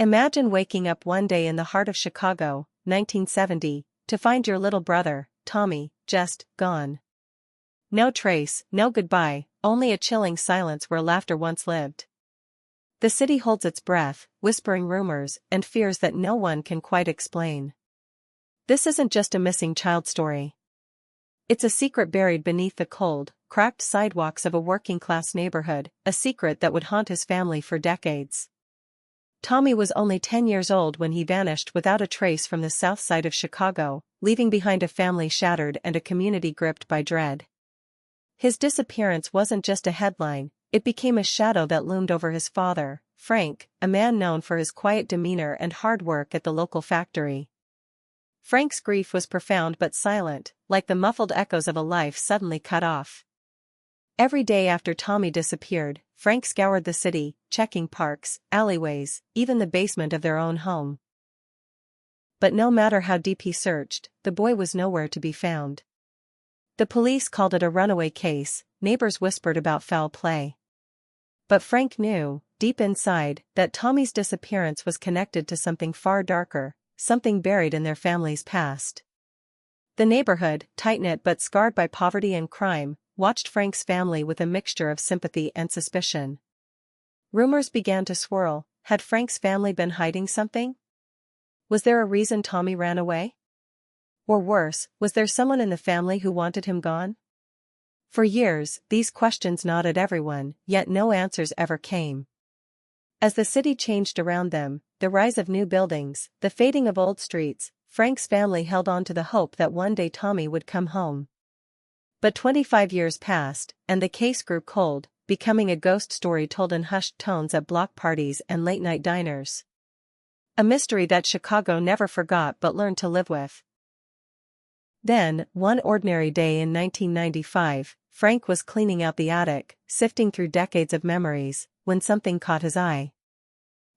Imagine waking up one day in the heart of Chicago, 1970, to find your little brother, Tommy, just gone. No trace, no goodbye, only a chilling silence where laughter once lived. The city holds its breath, whispering rumors and fears that no one can quite explain. This isn't just a missing child story. It's a secret buried beneath the cold, cracked sidewalks of a working-class neighborhood, a secret that would haunt his family for decades. Tommy was only 10 years old when he vanished without a trace from the south side of Chicago, leaving behind a family shattered and a community gripped by dread. His disappearance wasn't just a headline, it became a shadow that loomed over his father, Frank, a man known for his quiet demeanor and hard work at the local factory. Frank's grief was profound but silent, like the muffled echoes of a life suddenly cut off. Every day after Tommy disappeared, Frank scoured the city, checking parks, alleyways, even the basement of their own home. But no matter how deep he searched, the boy was nowhere to be found. The police called it a runaway case, neighbors whispered about foul play. But Frank knew, deep inside, that Tommy's disappearance was connected to something far darker, something buried in their family's past. The neighborhood, tight-knit but scarred by poverty and crime, watched Frank's family with a mixture of sympathy and suspicion. Rumors began to swirl. Had Frank's family been hiding something? Was there a reason Tommy ran away? Or worse, was there someone in the family who wanted him gone? For years, these questions gnawed at everyone, yet no answers ever came. As the city changed around them, the rise of new buildings, the fading of old streets, Frank's family held on to the hope that one day Tommy would come home. But 25 years passed, and the case grew cold, becoming a ghost story told in hushed tones at block parties and late-night diners. A mystery that Chicago never forgot but learned to live with. Then, one ordinary day in 1995, Frank was cleaning out the attic, sifting through decades of memories, when something caught his eye.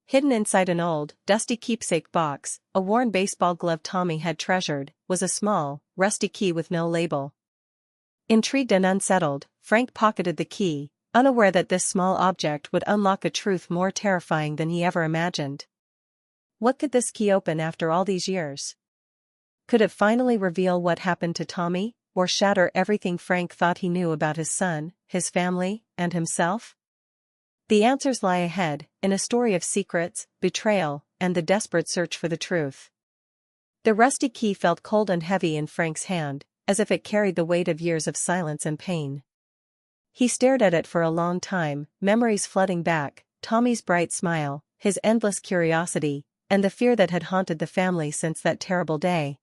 Hidden inside an old, dusty keepsake box, a worn baseball glove Tommy had treasured, was a small, rusty key with no label. Intrigued and unsettled, Frank pocketed the key, unaware that this small object would unlock a truth more terrifying than he ever imagined. What could this key open after all these years? Could it finally reveal what happened to Tommy, or shatter everything Frank thought he knew about his son, his family, and himself? The answers lie ahead, in a story of secrets, betrayal, and the desperate search for the truth. The rusty key felt cold and heavy in Frank's hand, as if it carried the weight of years of silence and pain. He stared at it for a long time, memories flooding back, Tommy's bright smile, his endless curiosity, and the fear that had haunted the family since that terrible day.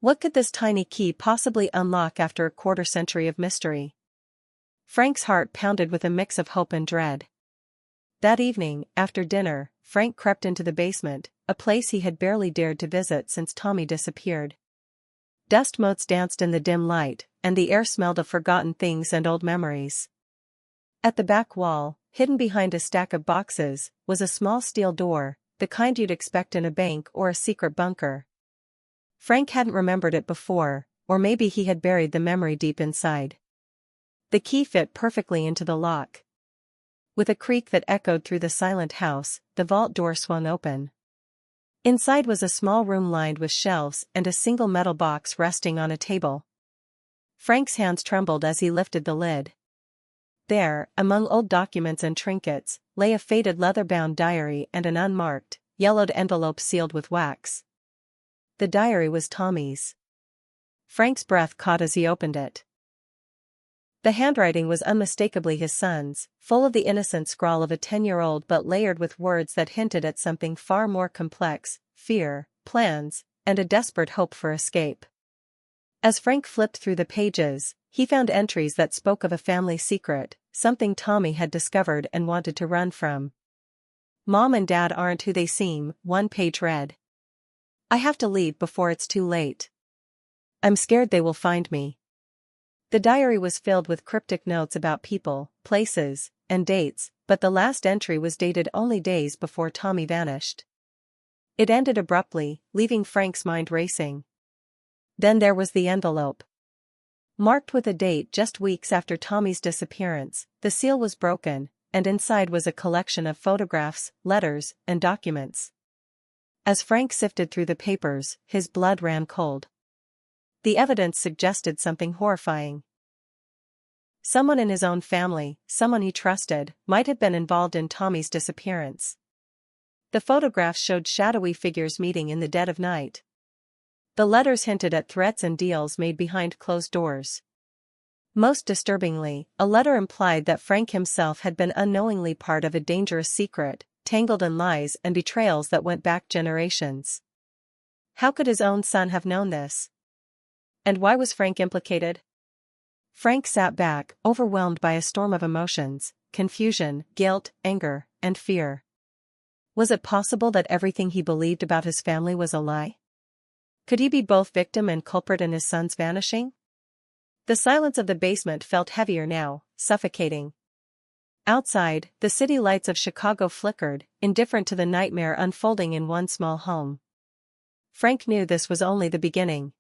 What could this tiny key possibly unlock after a quarter-century of mystery? Frank's heart pounded with a mix of hope and dread. That evening, after dinner, Frank crept into the basement, a place he had barely dared to visit since Tommy disappeared. Dust motes danced in the dim light, and the air smelled of forgotten things and old memories. At the back wall, hidden behind a stack of boxes, was a small steel door, the kind you'd expect in a bank or a secret bunker. Frank hadn't remembered it before, or maybe he had buried the memory deep inside. The key fit perfectly into the lock. With a creak that echoed through the silent house, the vault door swung open. Inside was a small room lined with shelves and a single metal box resting on a table. Frank's hands trembled as he lifted the lid. There, among old documents and trinkets, lay a faded leather-bound diary and an unmarked, yellowed envelope sealed with wax. The diary was Tommy's. Frank's breath caught as he opened it. The handwriting was unmistakably his son's, full of the innocent scrawl of a 10-year-old but layered with words that hinted at something far more complex: fear, plans, and a desperate hope for escape. As Frank flipped through the pages, he found entries that spoke of a family secret, something Tommy had discovered and wanted to run from. "Mom and Dad aren't who they seem," one page read. "I have to leave before it's too late. I'm scared they will find me." The diary was filled with cryptic notes about people, places, and dates, but the last entry was dated only days before Tommy vanished. It ended abruptly, leaving Frank's mind racing. Then there was the envelope. Marked with a date just weeks after Tommy's disappearance, the seal was broken, and inside was a collection of photographs, letters, and documents. As Frank sifted through the papers, his blood ran cold. The evidence suggested something horrifying. Someone in his own family, someone he trusted, might have been involved in Tommy's disappearance. The photographs showed shadowy figures meeting in the dead of night. The letters hinted at threats and deals made behind closed doors. Most disturbingly, a letter implied that Frank himself had been unknowingly part of a dangerous secret, tangled in lies and betrayals that went back generations. How could his own son have known this? And why was Frank implicated? Frank sat back, overwhelmed by a storm of emotions, confusion, guilt, anger, and fear. Was it possible that everything he believed about his family was a lie? Could he be both victim and culprit in his son's vanishing? The silence of the basement felt heavier now, suffocating. Outside, the city lights of Chicago flickered, indifferent to the nightmare unfolding in one small home. Frank knew this was only the beginning.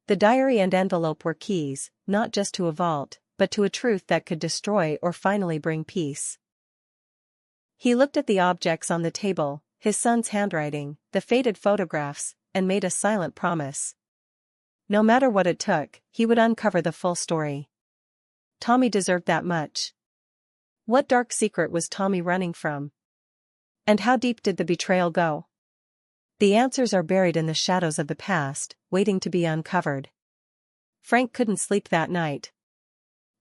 The diary and envelope were keys, not just to a vault, but to a truth that could destroy or finally bring peace. He looked at the objects on the table, his son's handwriting, the faded photographs, and made a silent promise. No matter what it took, he would uncover the full story. Tommy deserved that much. What dark secret was Tommy running from? And how deep did the betrayal go? The answers are buried in the shadows of the past, waiting to be uncovered. Frank couldn't sleep that night.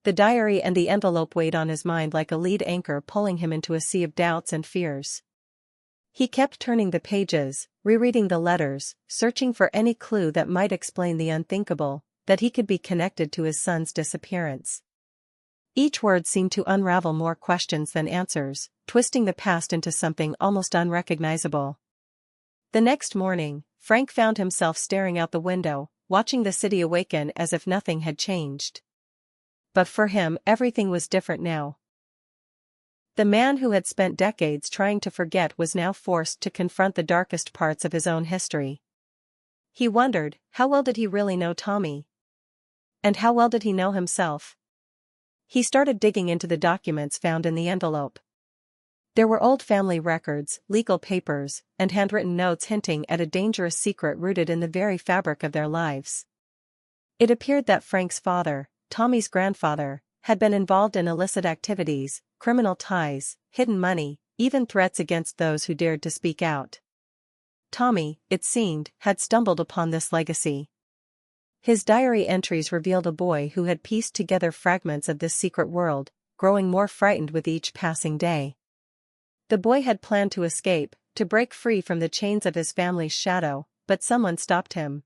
The diary and the envelope weighed on his mind like a lead anchor pulling him into a sea of doubts and fears. He kept turning the pages, rereading the letters, searching for any clue that might explain the unthinkable, that he could be connected to his son's disappearance. Each word seemed to unravel more questions than answers, twisting the past into something almost unrecognizable. The next morning, Frank found himself staring out the window, watching the city awaken as if nothing had changed. But for him, everything was different now. The man who had spent decades trying to forget was now forced to confront the darkest parts of his own history. He wondered, how well did he really know Tommy? And how well did he know himself? He started digging into the documents found in the envelope. There were old family records, legal papers, and handwritten notes hinting at a dangerous secret rooted in the very fabric of their lives. It appeared that Frank's father, Tommy's grandfather, had been involved in illicit activities, criminal ties, hidden money, even threats against those who dared to speak out. Tommy, it seemed, had stumbled upon this legacy. His diary entries revealed a boy who had pieced together fragments of this secret world, growing more frightened with each passing day. The boy had planned to escape, to break free from the chains of his family's shadow, but someone stopped him.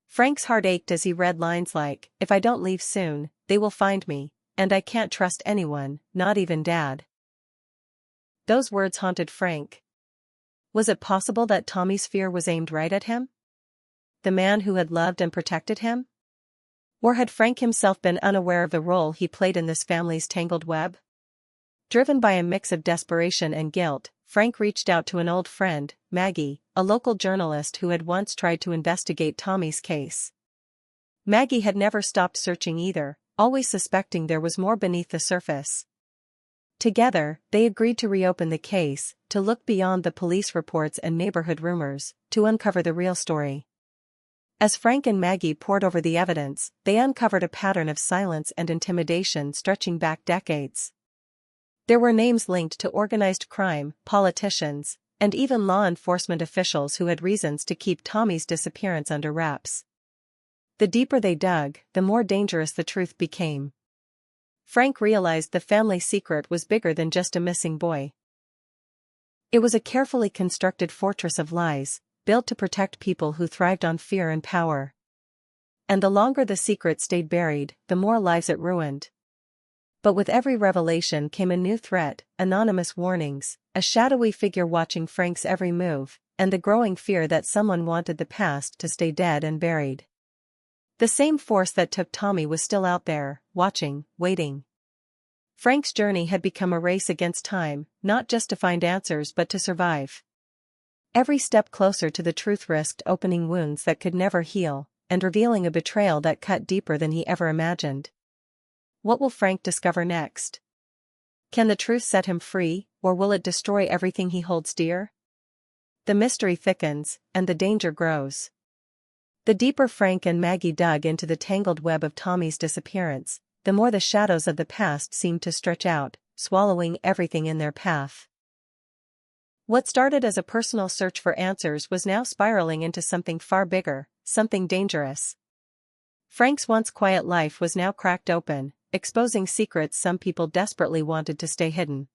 Frank's heart ached as he read lines like, "If I don't leave soon, they will find me, and I can't trust anyone, not even Dad." Those words haunted Frank. Was it possible that Tommy's fear was aimed right at him? The man who had loved and protected him? Or had Frank himself been unaware of the role he played in this family's tangled web? Driven by a mix of desperation and guilt, Frank reached out to an old friend, Maggie, a local journalist who had once tried to investigate Tommy's case. Maggie had never stopped searching either, always suspecting there was more beneath the surface. Together, they agreed to reopen the case, to look beyond the police reports and neighborhood rumors, to uncover the real story. As Frank and Maggie pored over the evidence, they uncovered a pattern of silence and intimidation stretching back decades. There were names linked to organized crime, politicians, and even law enforcement officials who had reasons to keep Tommy's disappearance under wraps. The deeper they dug, the more dangerous the truth became. Frank realized the family secret was bigger than just a missing boy. It was a carefully constructed fortress of lies, built to protect people who thrived on fear and power. And the longer the secret stayed buried, the more lives it ruined. But with every revelation came a new threat, anonymous warnings, a shadowy figure watching Frank's every move, and the growing fear that someone wanted the past to stay dead and buried. The same force that took Tommy was still out there, watching, waiting. Frank's journey had become a race against time, not just to find answers but to survive. Every step closer to the truth risked opening wounds that could never heal, and revealing a betrayal that cut deeper than he ever imagined. What will Frank discover next? Can the truth set him free, or will it destroy everything he holds dear? The mystery thickens, and the danger grows. The deeper Frank and Maggie dug into the tangled web of Tommy's disappearance, the more the shadows of the past seemed to stretch out, swallowing everything in their path. What started as a personal search for answers was now spiraling into something far bigger, something dangerous. Frank's once quiet life was now cracked open, exposing secrets some people desperately wanted to stay hidden.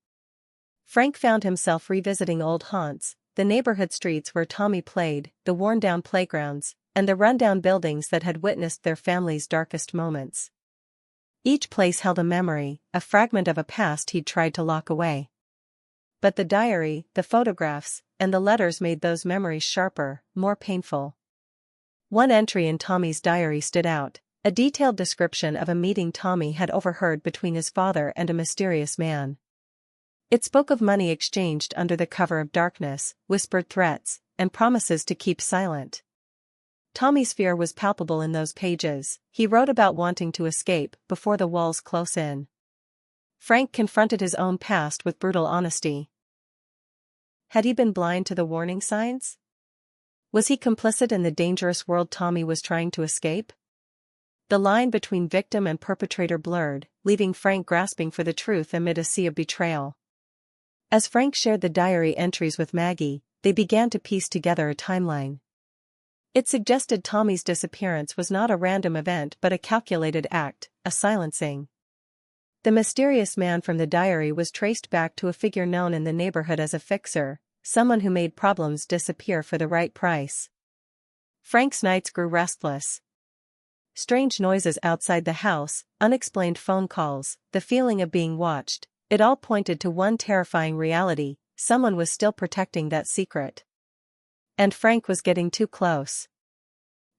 Frank found himself revisiting old haunts, the neighborhood streets where Tommy played, the worn-down playgrounds, and the run-down buildings that had witnessed their family's darkest moments. Each place held a memory, a fragment of a past he'd tried to lock away. But the diary, the photographs, and the letters made those memories sharper, more painful. One entry in Tommy's diary stood out, a detailed description of a meeting Tommy had overheard between his father and a mysterious man. It spoke of money exchanged under the cover of darkness, whispered threats, and promises to keep silent. Tommy's fear was palpable in those pages. He wrote about wanting to escape before the walls close in. Frank confronted his own past with brutal honesty. Had he been blind to the warning signs? Was he complicit in the dangerous world Tommy was trying to escape? The line between victim and perpetrator blurred, leaving Frank grasping for the truth amid a sea of betrayal. As Frank shared the diary entries with Maggie, they began to piece together a timeline. It suggested Tommy's disappearance was not a random event but a calculated act, a silencing. The mysterious man from the diary was traced back to a figure known in the neighborhood as a fixer, someone who made problems disappear for the right price. Frank's nights grew restless. Strange noises outside the house, unexplained phone calls, the feeling of being watched, it all pointed to one terrifying reality: someone was still protecting that secret. And Frank was getting too close.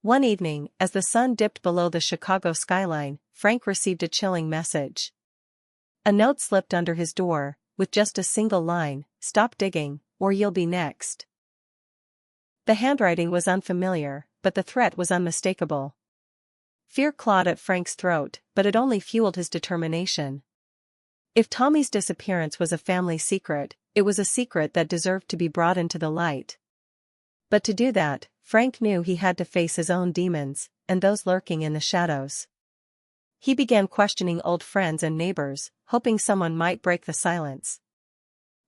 One evening, as the sun dipped below the Chicago skyline, Frank received a chilling message. A note slipped under his door, with just a single line: "Stop digging, or you'll be next." The handwriting was unfamiliar, but the threat was unmistakable. Fear clawed at Frank's throat, but it only fueled his determination. If Tommy's disappearance was a family secret, it was a secret that deserved to be brought into the light. But to do that, Frank knew he had to face his own demons, and those lurking in the shadows. He began questioning old friends and neighbors, hoping someone might break the silence.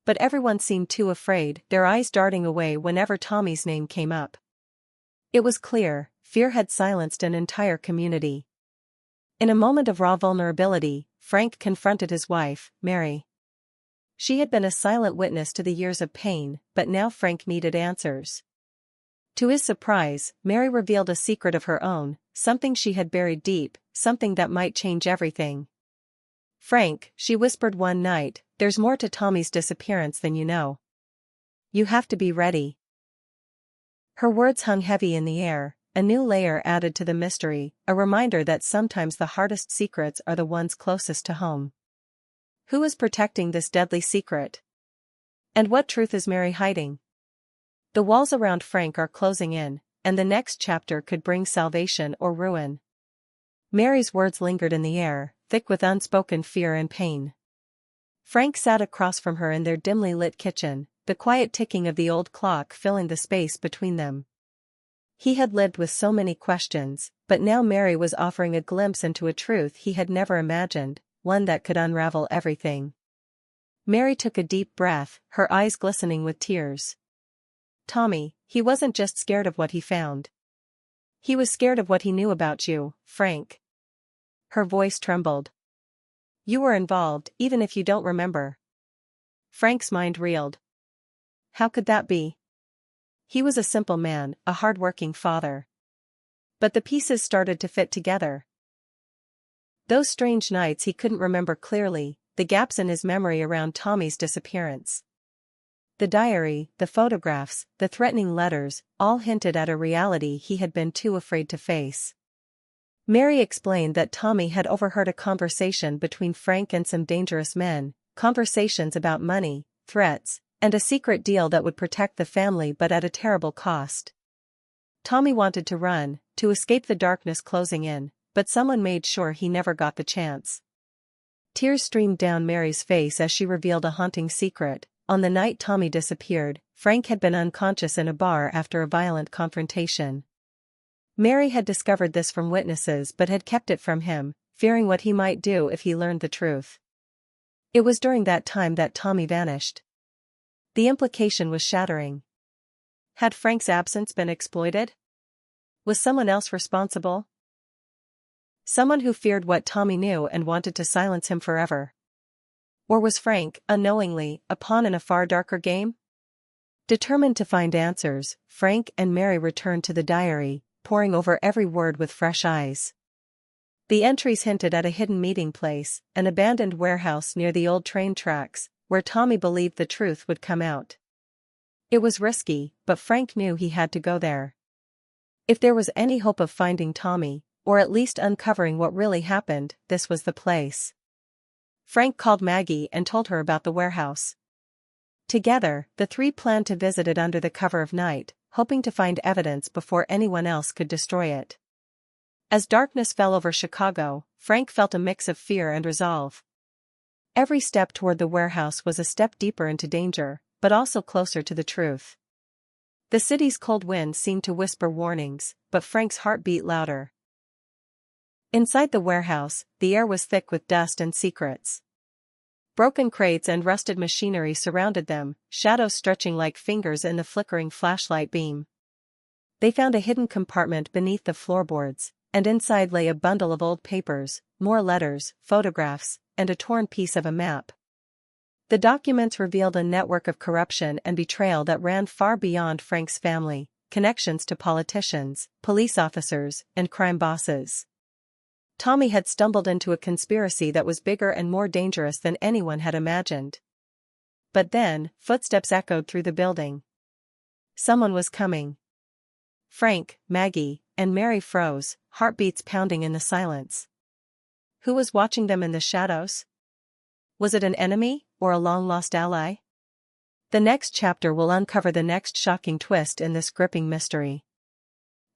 But everyone seemed too afraid, their eyes darting away whenever Tommy's name came up. It was clear, fear had silenced an entire community. In a moment of raw vulnerability, Frank confronted his wife, Mary. She had been a silent witness to the years of pain, but now Frank needed answers. To his surprise, Mary revealed a secret of her own, something she had buried deep, something that might change everything. "Frank," she whispered one night, "there's more to Tommy's disappearance than you know. You have to be ready." Her words hung heavy in the air, a new layer added to the mystery, a reminder that sometimes the hardest secrets are the ones closest to home. Who is protecting this deadly secret? And what truth is Mary hiding? The walls around Frank are closing in, and the next chapter could bring salvation or ruin. Mary's words lingered in the air, thick with unspoken fear and pain. Frank sat across from her in their dimly lit kitchen, the quiet ticking of the old clock filling the space between them. He had lived with so many questions, but now Mary was offering a glimpse into a truth he had never imagined, one that could unravel everything. Mary took a deep breath, her eyes glistening with tears. "Tommy, he wasn't just scared of what he found. He was scared of what he knew about you, Frank." Her voice trembled. "You were involved, even if you don't remember." Frank's mind reeled. How could that be? He was a simple man, a hard-working father. But the pieces started to fit together. Those strange nights he couldn't remember clearly, the gaps in his memory around Tommy's disappearance. The diary, the photographs, the threatening letters, all hinted at a reality he had been too afraid to face. Mary explained that Tommy had overheard a conversation between Frank and some dangerous men, conversations about money, threats, and a secret deal that would protect the family but at a terrible cost. Tommy wanted to run, to escape the darkness closing in, but someone made sure he never got the chance. Tears streamed down Mary's face as she revealed a haunting secret. On the night Tommy disappeared, Frank had been unconscious in a bar after a violent confrontation. Mary had discovered this from witnesses but had kept it from him, fearing what he might do if he learned the truth. It was during that time that Tommy vanished. The implication was shattering. Had Frank's absence been exploited? Was someone else responsible? Someone who feared what Tommy knew and wanted to silence him forever. Or was Frank, unknowingly, a pawn in a far darker game? Determined to find answers, Frank and Mary returned to the diary, poring over every word with fresh eyes. The entries hinted at a hidden meeting place, an abandoned warehouse near the old train tracks, where Tommy believed the truth would come out. It was risky, but Frank knew he had to go there. If there was any hope of finding Tommy, or at least uncovering what really happened, this was the place. Frank called Maggie and told her about the warehouse. Together, the three planned to visit it under the cover of night, hoping to find evidence before anyone else could destroy it. As darkness fell over Chicago, Frank felt a mix of fear and resolve. Every step toward the warehouse was a step deeper into danger, but also closer to the truth. The city's cold wind seemed to whisper warnings, but Frank's heart beat louder. Inside the warehouse, the air was thick with dust and secrets. Broken crates and rusted machinery surrounded them, shadows stretching like fingers in the flickering flashlight beam. They found a hidden compartment beneath the floorboards, and inside lay a bundle of old papers, more letters, photographs, and a torn piece of a map. The documents revealed a network of corruption and betrayal that ran far beyond Frank's family, connections to politicians, police officers, and crime bosses. Tommy had stumbled into a conspiracy that was bigger and more dangerous than anyone had imagined. But then, footsteps echoed through the building. Someone was coming. Frank, Maggie, and Mary froze, heartbeats pounding in the silence. Who was watching them in the shadows? Was it an enemy, or a long-lost ally? The next chapter will uncover the next shocking twist in this gripping mystery.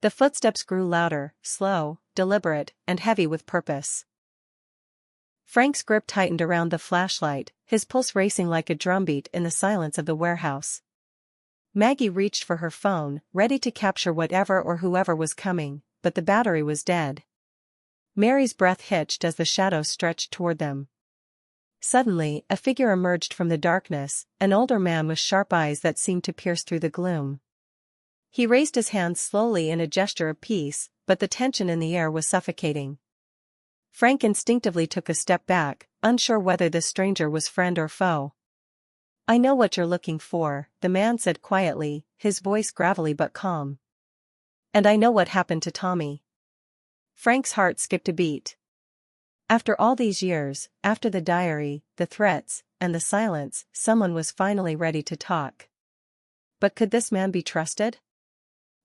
The footsteps grew louder, slow, deliberate, and heavy with purpose. Frank's grip tightened around the flashlight, his pulse racing like a drumbeat in the silence of the warehouse. Maggie reached for her phone, ready to capture whatever or whoever was coming, but the battery was dead. Mary's breath hitched as the shadows stretched toward them. Suddenly, a figure emerged from the darkness, an older man with sharp eyes that seemed to pierce through the gloom. He raised his hands slowly in a gesture of peace, but the tension in the air was suffocating. Frank instinctively took a step back, unsure whether this stranger was friend or foe. "I know what you're looking for," the man said quietly, his voice gravelly but calm. "And I know what happened to Tommy." Frank's heart skipped a beat. After all these years, after the diary, the threats, and the silence, someone was finally ready to talk. But could this man be trusted?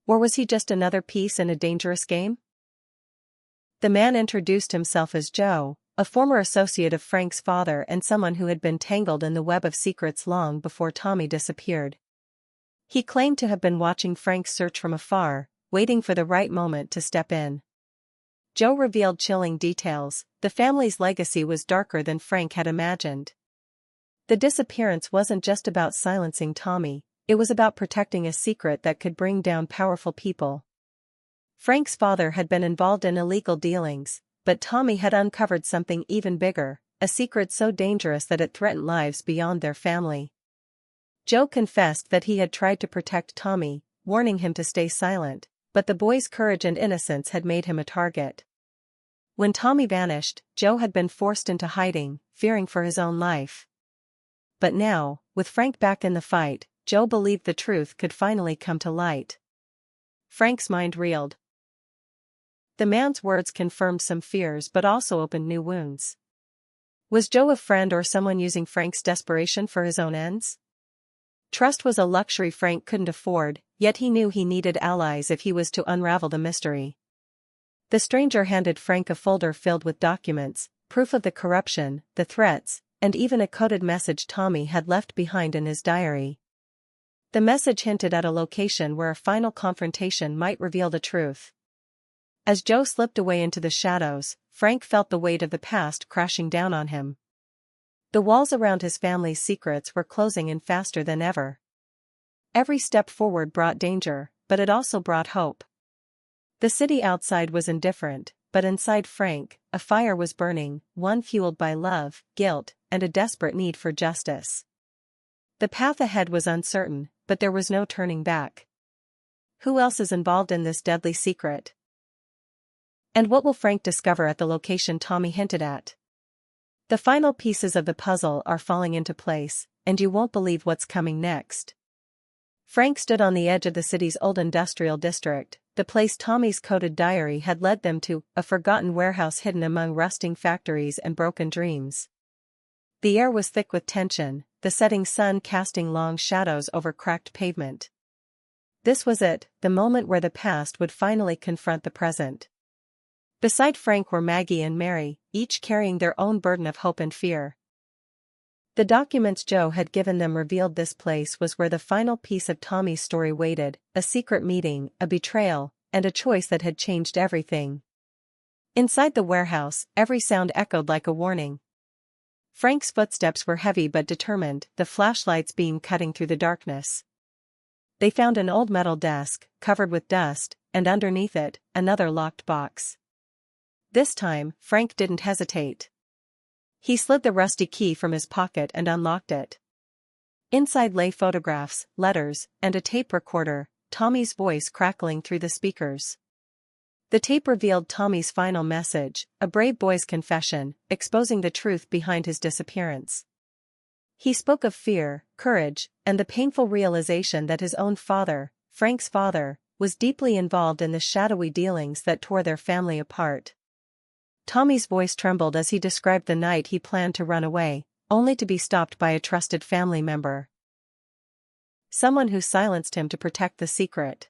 Or was he just another piece in a dangerous game? The man introduced himself as Joe, a former associate of Frank's father and someone who had been tangled in the web of secrets long before Tommy disappeared. He claimed to have been watching Frank's search from afar, waiting for the right moment to step in. Joe revealed chilling details. The family's legacy was darker than Frank had imagined. The disappearance wasn't just about silencing Tommy, it was about protecting a secret that could bring down powerful people. Frank's father had been involved in illegal dealings, but Tommy had uncovered something even bigger, a secret so dangerous that it threatened lives beyond their family. Joe confessed that he had tried to protect Tommy, warning him to stay silent, but the boy's courage and innocence had made him a target. When Tommy vanished, Joe had been forced into hiding, fearing for his own life. But now, with Frank back in the fight, Joe believed the truth could finally come to light. Frank's mind reeled. The man's words confirmed some fears but also opened new wounds. Was Joe a friend or someone using Frank's desperation for his own ends? Trust was a luxury Frank couldn't afford, yet he knew he needed allies if he was to unravel the mystery. The stranger handed Frank a folder filled with documents, proof of the corruption, the threats, and even a coded message Tommy had left behind in his diary. The message hinted at a location where a final confrontation might reveal the truth. As Joe slipped away into the shadows, Frank felt the weight of the past crashing down on him. The walls around his family's secrets were closing in faster than ever. Every step forward brought danger, but it also brought hope. The city outside was indifferent, but inside Frank, a fire was burning, one fueled by love, guilt, and a desperate need for justice. The path ahead was uncertain, but there was no turning back. Who else is involved in this deadly secret? And what will Frank discover at the location Tommy hinted at? The final pieces of the puzzle are falling into place, and you won't believe what's coming next. Frank stood on the edge of the city's old industrial district, the place Tommy's coded diary had led them to, a forgotten warehouse hidden among rusting factories and broken dreams. The air was thick with tension, the setting sun casting long shadows over cracked pavement. This was it, the moment where the past would finally confront the present. Beside Frank were Maggie and Mary, each carrying their own burden of hope and fear. The documents Joe had given them revealed this place was where the final piece of Tommy's story waited, a secret meeting, a betrayal, and a choice that had changed everything. Inside the warehouse, every sound echoed like a warning. Frank's footsteps were heavy but determined, the flashlight's beam cutting through the darkness. They found an old metal desk, covered with dust, and underneath it, another locked box. This time, Frank didn't hesitate. He slid the rusty key from his pocket and unlocked it. Inside lay photographs, letters, and a tape recorder, Tommy's voice crackling through the speakers. The tape revealed Tommy's final message, a brave boy's confession, exposing the truth behind his disappearance. He spoke of fear, courage, and the painful realization that his own father, Frank's father, was deeply involved in the shadowy dealings that tore their family apart. Tommy's voice trembled as he described the night he planned to run away, only to be stopped by a trusted family member. Someone who silenced him to protect the secret.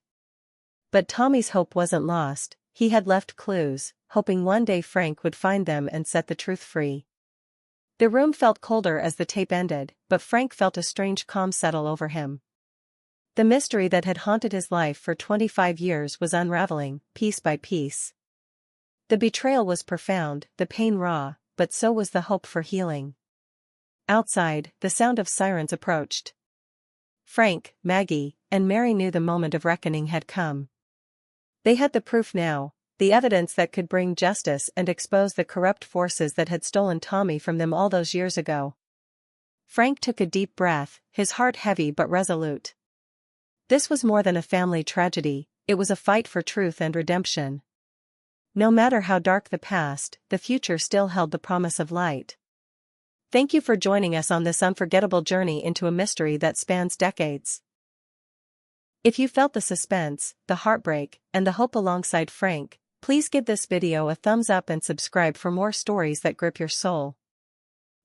But Tommy's hope wasn't lost, he had left clues, hoping one day Frank would find them and set the truth free. The room felt colder as the tape ended, but Frank felt a strange calm settle over him. The mystery that had haunted his life for 25 years was unraveling, piece by piece. The betrayal was profound, the pain raw, but so was the hope for healing. Outside, the sound of sirens approached. Frank, Maggie, and Mary knew the moment of reckoning had come. They had the proof now, the evidence that could bring justice and expose the corrupt forces that had stolen Tommy from them all those years ago. Frank took a deep breath, his heart heavy but resolute. This was more than a family tragedy, it was a fight for truth and redemption. No matter how dark the past, the future still held the promise of light. Thank you for joining us on this unforgettable journey into a mystery that spans decades. If you felt the suspense, the heartbreak, and the hope alongside Frank, please give this video a thumbs up and subscribe for more stories that grip your soul.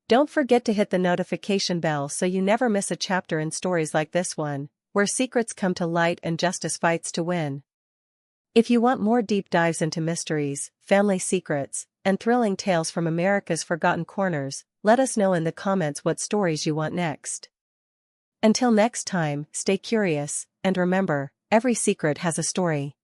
Don't forget to hit the notification bell so you never miss a chapter in stories like this one, where secrets come to light and justice fights to win. If you want more deep dives into mysteries, family secrets, and thrilling tales from America's forgotten corners, let us know in the comments what stories you want next. Until next time, stay curious, and remember, every secret has a story.